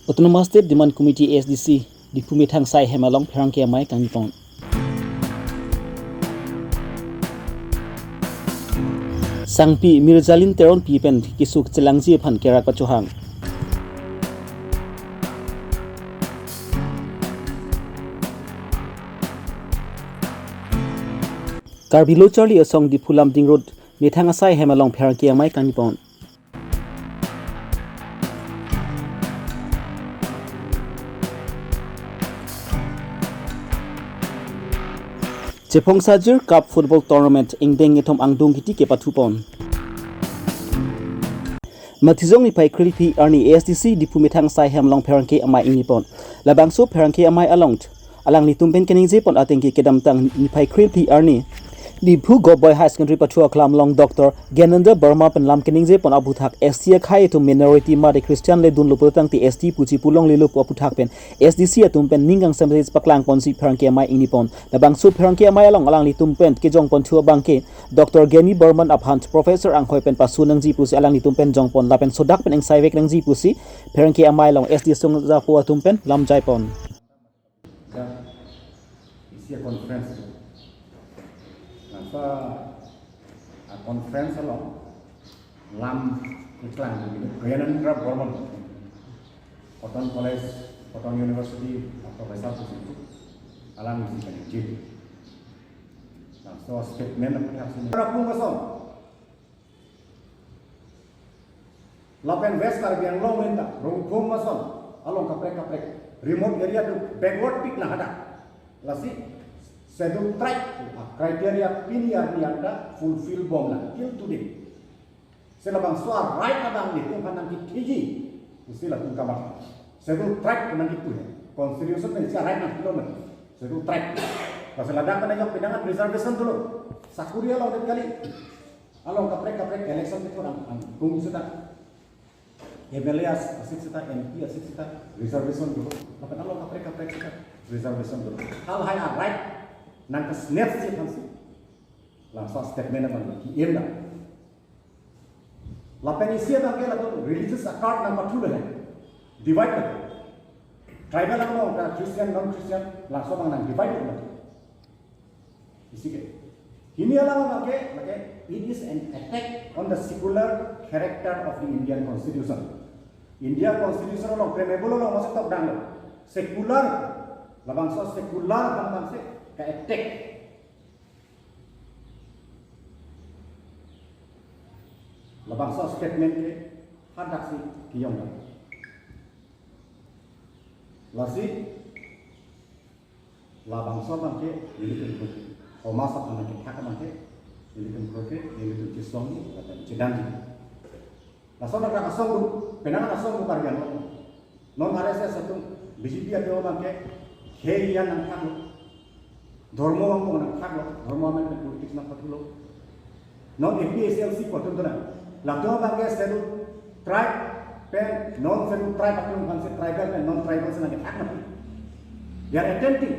Autonomous State Demand Committee SDC di Pumitang Sai Hemalong Perang Kiamai Kangipon. Sangpi Mirzalin Teron Pipen Kisuk Celangji Pan Kerak Pacuhang. Karbi Longri Asong di Pulam Ding Road Mitang Sai Hemalong Perang Kiamai Kangipon. Jepong Sajir Cup Football Tournament ingdeng itom angdung kiti ke patupon. Matizong ni pai kripi arni ASDC di Pumitang Sai Hemalong Perangke amai ingipon. Labangso Perangke amai alang ni tumpen kening jepon atengki kedamtang ni pai kripi arni. Di Pu Goboy High Secondary Patua Klam Long Dr. Gananda Burma penlam kening jepon abuthak SC khai to minority ma de Christian le dun luputang ti ST puci pulong le lup abuthak pen SDC atumpen ninggang sampai paklang ponsi Perangke amai ingipon. Labangso Perangke amai alang ni tumpen ke jong pon tua bangke Dr. Gani Burman Abhant Professor angkhoi pen pasunang ji pusi alang ni tumpen jong pon lapen sodak pen eng saivek nang ji pusi Perangke amai long SD song za pu atumpen lam jai pon. Isi conference conference along lam iklan begitu Gananda Burman Cotton College Cotton University atau besar itu alam isi kecil. Nah, so statement apa hasilnya? Rapung kosong. Lapen west Karbi Long minta rungkung kosong. Along kaprek remote area tu backward peak lah ada. Lasi schedule track criteria pilihan yang ada fulfill bom lah till today. Selabang suar right abang ni tu kan nanti tinggi. Istilah tu kamar. Schedule track nanti tu ya. Constitution ni siapa right nanti kilometer. Schedule track. Kalau ladang kan ayok pinangan reservation dulu. Sakuria lah udah kali. Along kaprek election itu orang tunggu sudah. MLA asyik kita, MP asyik kita reservation dulu. Maka along kaprek kita reservation dulu. Hal hal right. Nangkas net sih kan sih. Langsung statement apa lagi? Iya dah. Lapan isi apa ke lalu religious accord number 2 dah. Divide dah. Tribal apa? Christian non Christian langsung mana divide dah. Isi ke. Ini adalah apa ke? It is an attack on the secular character of the Indian Constitution. India Constitution orang preamble orang masuk top down. Secular, labang so secular bang se. Ka attack labang sa statement ke hadak si kiyong la lasi labang sa bangke ini tu oma sa kana ke thak bangke ini tu proke ini tu kisong ni kata cedang ni laso nak asong penang asong bukan yang non RSS satu BJP ada bangke kherian nang thak Dharma ang mga nakaklo, dharma ang mga politics na patulo. Non FPSLC ko ito na. Lato ang mga schedule tribe, pen, non-schedule tribe, at yung concept tribal, pen, non-tribal sa nag-attack na. They are attempting.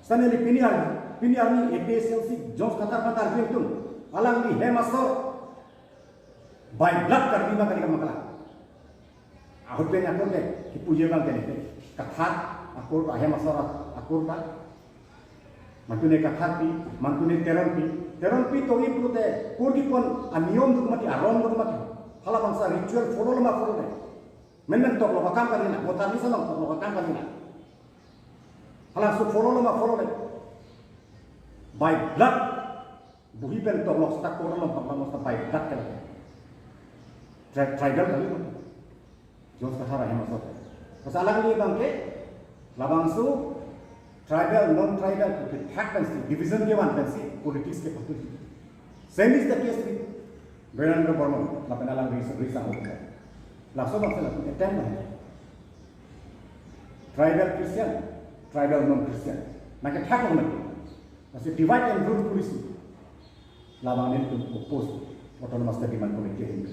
Sa nili piniyar ni FPSLC, Jones katar-katar ito. Alang ni Hemasor, by blood karbiba ka rin makala. Ahot pen ako ke, kipuja bang ganito. Kathat, akur ka Hemasor akur ka mantune kathati mantune teronpi to ipute kurdi pon aniom duk mati aron duk mati hala bangsa ritual follow le men tok lo kam kan na motani salam tok lo kam kan na hala su follow le by blood buhi pen tok lo stak ko lo pang by blood kan tribal kali jos kahara Hemasor pasalang ni bangke labangsu tribal non-tribal happens division ke one pensi politics ke patu same is the case with Gananda Burman lapan alang risa hotel langsung bangsa lapan attempt tribal Christian tribal non-Christian nak attack on masih divide and rule policy labang ni tu oppose autonomous state demand committee ini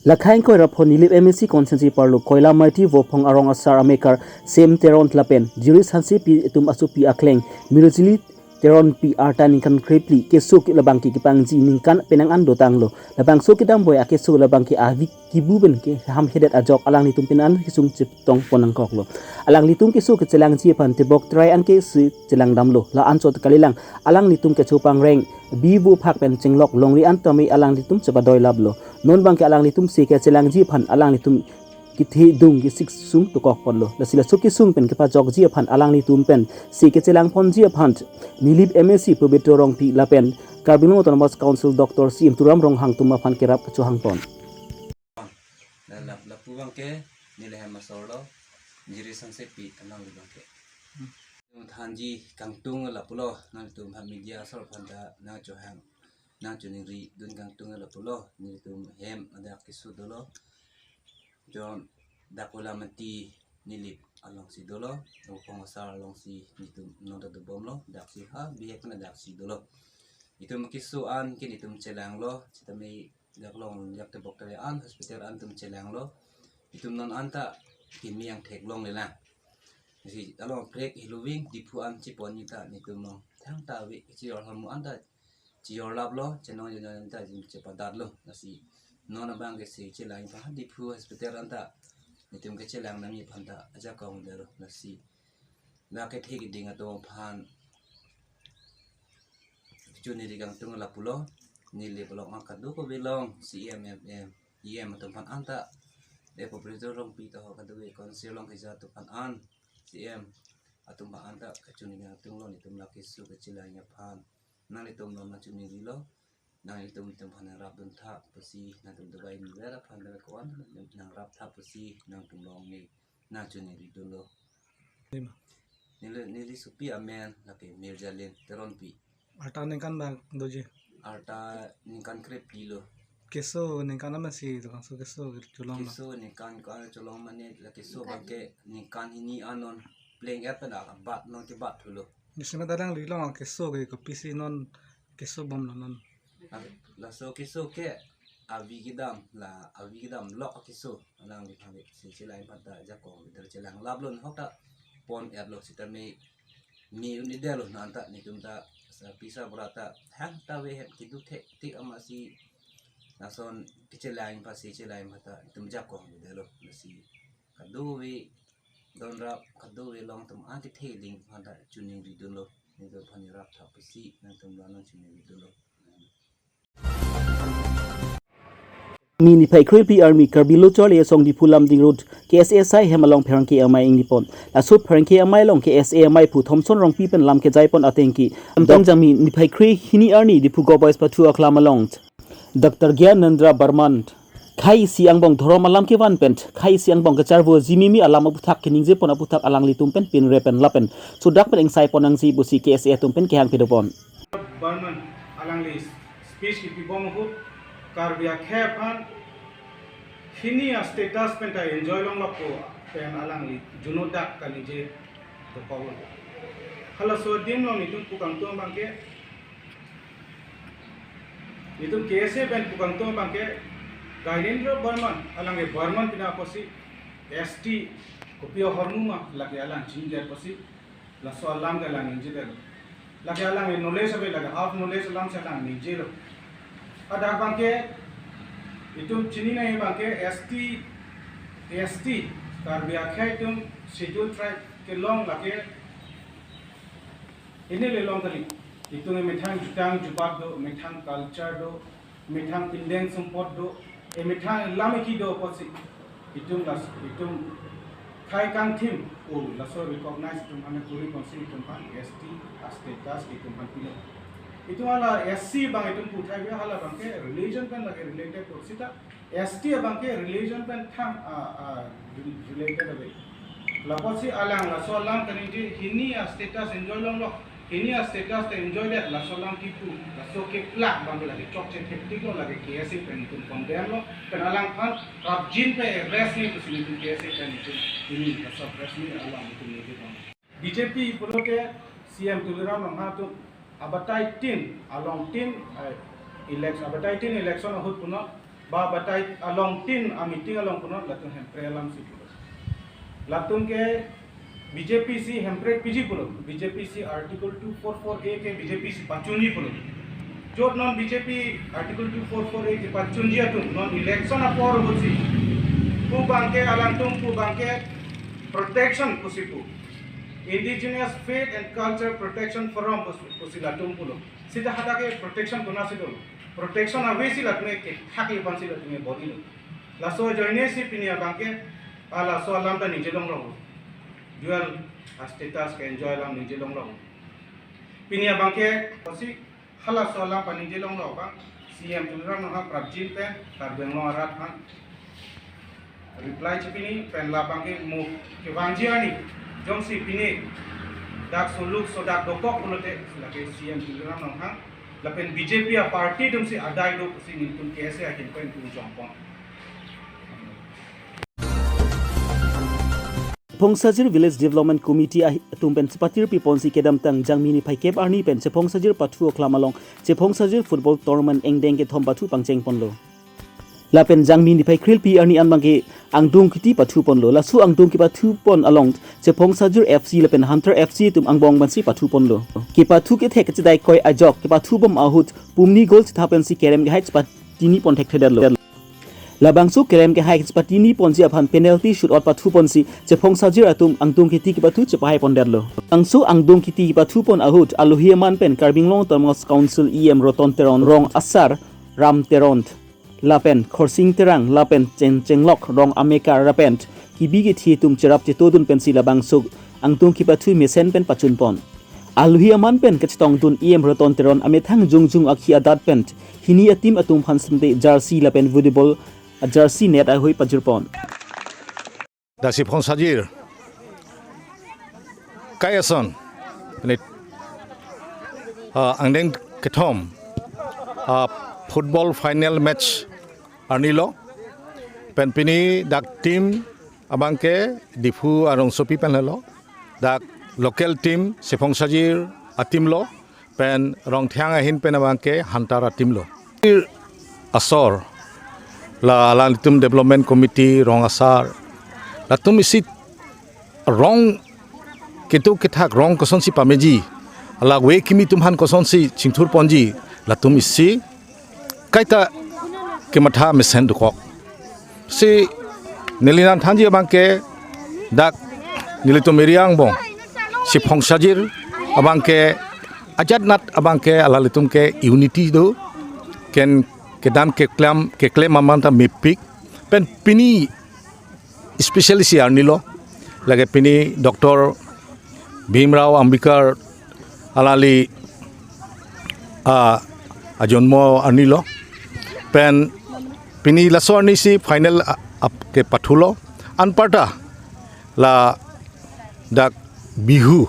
Lakhain ko rapon nilip MSC konsensi parlo koila maiti vopong arong asar amekar sem teron tlapen juri sansi pi itum asupi akleng mirjili teron pi arta ningkan kripli kesu ki labang ki pangji ningkan penang ando tanglo labang so kidam boy akesu labang ki avi kibuben ki ham hedet ajok alang litum pinan kisung tong ponang koklo alang litum kesu ke celang ji pan tebok try an ke si celang damlo la anso kalilang alang litum ke chupang reng bibu phak pen chinglok longri an tami alang litum chebadoi lablo non bang ke alang litum si ke celang ji pan alang litum kithi dung ki sik sung to kok ponlo la sila suki sung pen ke pa jok ji phan alang ni tum pen si ke chelang pon ji phan nilip MSc pubetro rong pi la pen Karbi Longri Autonomous Council Dr. CM Turam rong hang tuma phan kerap ke hang pon la puwang ke nile hem masolo jiri sanse pi anang li bangke thanji kangtung la pulo nang tum ha media sor phanda na cho hang na cho ni ri dun kangtung la pulo ni tum hem ada kisu dolo John dakola mati nilip along si dolo upong asar along si itu noda do bomlo dak si ha bihe kana dak si dolo itu makisuan kin itu celang lo kita mai dak long yak te bokter an hospital an tum celang lo itu non anta kimi yang tek long le na si along break hilowing dipuan cipon nita ni tum no thang ta wi ci yor hamu anta ci yor lab lo chenong yen ta jim cepadat lo nasi nona bang ke si celang pa dipu hospital anta nitum ke celang nami phanta aja kaung dero nasi na ke thik ding ato phan chuni digang tung la pulo ni le bolong akadu ko belong CMMM em ato phan anta de populator rong pi to kadu e konsil long kija to phan an CM ato ba anta ke chuni ga tung lo nitum la ke su ke celang ya phan na nitum no ma chuni ri lo nang itu tum phan rap dun tha pusi na tum dubai ni vera phan da ko an nang rap tha pusi nang tum long ni na chuni ri dun lo nili supi amen la ke mirjalin teron pi arta ningkan bang doji arta ningkan krep di lo keso ningkan masih tu so keso culong kiso ningkan ko cholong mane la kiso bangke ningkan ini anon playing at na bat non ke bat lo nisme darang lilong keso ke PC non keso bom non la so kiso ke avi gidam lo kiso alang di phave si chilai pata ja ko der chilang lablon hokta pon at lo sita me mi uni delo nanta ni tumta sa pisa brata hang ta we het kidu the ti amasi nason kichilai pa si chilai pata tum ja ko delo si kadu we don rap kadu we long tum anti thailing handa chuning ri dolo ni do phani rap tha pusi na tum lana chuning ri dolo Mini pai creepy army Karbi Longri song di pulam ding road KSSI hemalong perangki amai ing nipon la sup perangki amai long KSA amai pu Thomson rong pipen lam ke jaipon atengki amtong jami ni pai kri hini arni di pu go boys patu aklam along Dr. Gyanendra Barman khai siang bong thorom alam ke wan pent khai siang bong kachar bo jimimi alam buthak kining je pon abuthak alang li tumpen pin repen lapen sudak pen eng sai ponang ji busi KSA tumpen ke hang pedopon Barman alang li speech ki bom hut Karbi akhepan kini status penta enjoy long lapo pen alang li junodak kali je to pawon hala so din long itu pukang to bangke itu kese pen pukang to bangke Gainendra Barman alang li Barman pina posi ST kopio hormuma lagi alang jinjer posi la so alam ga lang inje delo lagi alang knowledge abe lagi half knowledge alam sa lang nije lo ada bangke itu chini nahi bangke ST Karbi akhe tum schedule tribe ke long lage ini le long kali itu ne mithang jutang jupat do mithang culture do mithang Indian support do e mithang lamiki do posi itu las itu khai kang thim o laso recognize tum ane puri konsi tum pan ST status itu pan pilo itu ala SC bang itu puthai be hala bangke religion kan lage related to sita ST bangke religion kan tham related abe laposi alang la so alang kani je hini status enjoy long lo hini status te enjoy det la so alang tipu la so ke plak bang lage chok che hektik lo lage KSA pen itu condemn lo kan alang pan rap jin pe arrest ni to sini KSA pen itu ini la so arrest ni alang itu ni bang BJP pulo ke CM Tuliram ha to abatai tin along tin election abatai tin election ahut puno ba abatai along tin a meeting along puno latun hem prelam situ latun ke BJP si hempret PG pulo BJP si article 244A ke BJP si pachunji pulo jod non BJP article 244A ke pachunji atum non election apor hosi pu bangke alantum pu bangke protection pusipu indigenous faith and culture protection forum pusilatum pulo sida hata ke protection kona sido protection avesi latme ke hakli pansi latme body la so joine si pinia bangke ala so alam ta nije long long dual status ke enjoy lam nije long long pinia bangke pasi hala so alam pa nije long long bang CM tulran ha prabjil pe karbenglo arat han reply chipini pen la bangke mu ke wanjiani jong si pini dak suluk so dak dokok ulote lake CM tulran ha la pen BJP a party dum si adai do si nintun kese akin pen tu jongpon Pongsajir Village Development Committee tumpen sepatir pipon si kedam tang jangmini pai kep arni pen se Pongsajir patu oklamalong se Pongsajir football tournament engdeng ke thom patu pangcheng ponlo la pen jangmini pai kril pi arni anbangke angdung kiti patu ponlo la su angdung ki patu pon along se Pongsajir FC la pen Hunter FC tum angbong bansi patu ponlo ki patu ke thek chidai koi ajok ki patu bom ahut pumni goal thapen si kerem ge heights patini pon thek thedalo Labangsu kerem ke high patini ponji aphan penalty shoot out patu ponsi che Pongsajir atum angtung kiti ki patu che pai ponderlo angsu angdung kiti ki patu pon ahut aluhiaman pen Karbi Longri Council EM roton teron rong asar ram teron lapen khorsing terang lapen chenglok rong ameka rapent kibi ki thi tum cherap che todun pensi labangsu angtung ki patu mesen pen pachun pon aluhiaman pen kachtong dun EM roton teron amethang jungjung akhi adat pen hini atim atum phansmte jersey lapen volleyball a jersey net a hoi pajurpon da si Pongsajir kayason net angdeng ketom football final match arnilo penpini dak team abangke difu arong sopi penelo dak local team si Pongsajir atimlo pen rong thiang ahin pen abangke hantara teamlo asor la alantum development committee rong asar la tum isi rong ketu kethak rong koson si pameji ala we kimi tumhan koson si chingthur ponji la tum isi kaita kematha mesen dukok si nilinan thanji abangke dak nilitum meriang bong si Pongsajir abangke ajadnat abangke alalitum ke unity do ken kedam ke claim amanta mepik pen pini specialist arnilo lage pini Dr. Bhimrao Ambikar alali ajonmo arnilo pen pini laso arni si final up ke pathulo anparta la dak bihu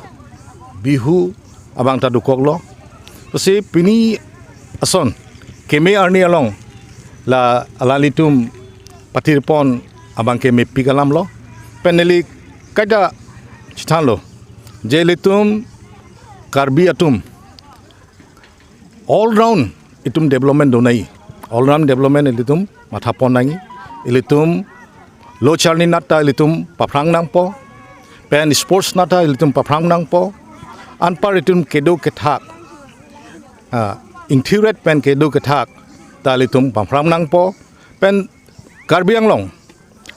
abangta dukoklo si pini ason keme arni along la alalitum patirpon abangke mepi kalam lo peneli kada chithan lo jelitum karbi atum all round itum development donai all round development elitum matha ponangi elitum lo charni nata elitum paprang nangpo pen sports nata elitum paprang nangpo anpar itum kedo kethak intiret pen kedo kethak talitum pampram nangpo pen Karbi Anglong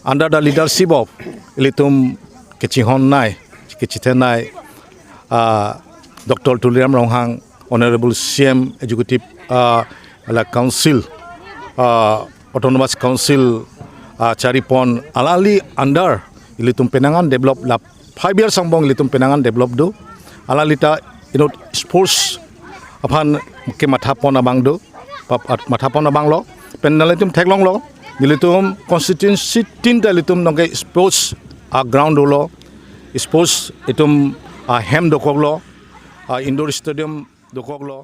under the leadership of elitum kechihon nai kechithen nai Dr. Tuliram Ronghang Honorable CM Executive Council Autonomous Council Charipon alali under elitum penangan develop la 5 years sambong elitum penangan develop do alalita sports aphan ke mathapon abang do mathapon abang lo penalitum theklong lo nilitum constituency 3 talitum nongke sports ground lo sports itum hem dokok lo indoor stadium dokok lo